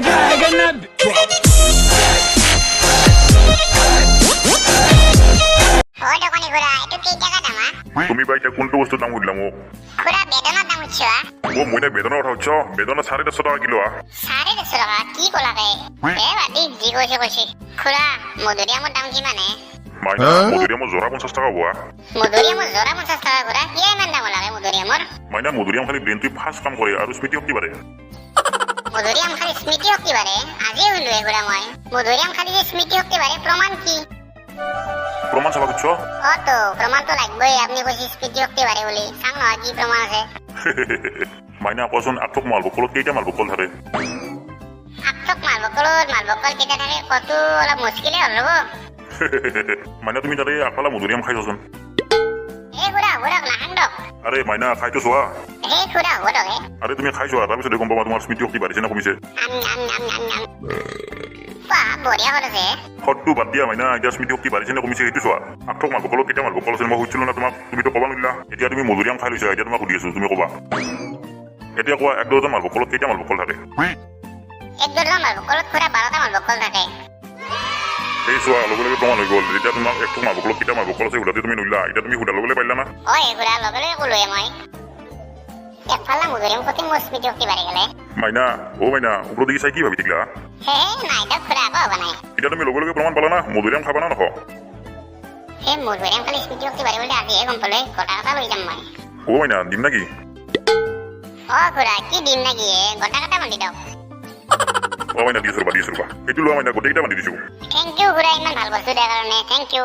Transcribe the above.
जाएगा ना তুমি বা এতিয়া কোনটো বস্তু দাম সুধিলা মোক খুৰা বেদনৰ দাম উঠছা মই এতিয়া বেদনৰ কথা উঠছ বেদনৰ 450 টকা কিলো 450 টকা কি কলাকে বাদি যি কৈছে খুৰা মধুৰিআমৰ দাম কিমানে মাইনা মধুৰিআমৰ জোৰা 50 টকা হোৱা মধুৰিআমৰ জোৰা 50 টকা খুৰা কি ইমান দাম লাগে মধুৰিআমৰ মাইনা মধুৰিআম খালি ব্ৰেইনটো ফাষ্ট কাম কৰে আৰু স্মৃতি শক্তি বাঢ়ে মধুৰিআম খালি স্মৃতি শক্তি বাঢ়ে আজি শুনলো খুৰা মই মধুৰিআম খালি স্মৃতি শক্তি বাঢ়ে প্ৰমাণ কি প্ৰমাণ চাবা খুজিছ তো প্ৰমাণটো লাগবই আপুনি কৈছে স্মৃতি শক্তি বাঢ়ে বুলি চাং নহয় কি প্ৰমাণ আছে মাইনা কোৱাচোন আঠক মালভকলত কেইটা মালভকল থাকে আঠক মালভকল কেইটা থাকে কত অলপ মুস্কিলে হ'ল ৰ'ব মাইনা তুমি তাতে আগফালে মধুৰিআম খাইছচোন খুৰা হুৰক নাখান্দক আৰে মাইনা খাইতো চোৱা খুৰা হুৰক আৰে তুমি খাই চোৱা তাৰপিছত গম পাবা তোমাৰ স্মৃতি শক্তি বাঢ়িছে নে কমিছে বঢ়িয়া হ'ল আছে সৎটো বাদ দিয়া মাইনা এতিয়া স্মৃতি শক্তি বাঢ়িছে নে কমিছে সেইটো চোৱা আঠক মালভকলত কেইটা মালভকল আছে মই সুধিছিলো না তোমাক তুমিতো ক'ব নোৱাৰিলা এতিয়া তুমি মধুৰিআম খাই লৈছা এতিয়া তোমাক সুধি আছো তুমি ক'বা এতিয়া কোৱা এক ডজন মালভকলত কেইটা মালভকল থাকে এক ডজন মালভকলত খুৰা 12টা মালভকল থাকে এই চোৱা লগে লগে প্ৰমাণ হৈ গ'ল যেতিয়া তোমাক একটো মালভকলত কেইটা মালভকল আছে সুধাতে তুমি নৰিলা এতিয়া তুমি সুধাৰ লগে লগে পাৰিলা না খুৰা লগে লগে ক'লোৱে মই একফালে মধুৰিআম প্ৰতি মোৰ স্মৃতি শক্তি বাঢ়ি গ'লে মাইনা মাইনা ওপৰত দেখি চাই কি ভাবি থাকিলা নাই দক খুৰা আকৌ হ'ব নাই এতিয়া তুমি লগে লগে প্ৰমাণ পালা না মধুৰিআম খাবা না নখ মধুৰিআম খালি স্মৃতি শক্তি বাঢ়ে বুলি আজিহে গম পালে গোটা লৈ যাম মই মাইনা দিম নাকি খুৰা কি দিম নাকি গোটা বান্ধি দিয়ক মাইনা দিছো ৰবা এইটো লোৱা মাইনা গোটেইকেইটা বান্ধি দিছো থেংক ইউ খুৰা ইমান ভাল বস্তু দিয়াৰ কাৰণে থেংক ইউ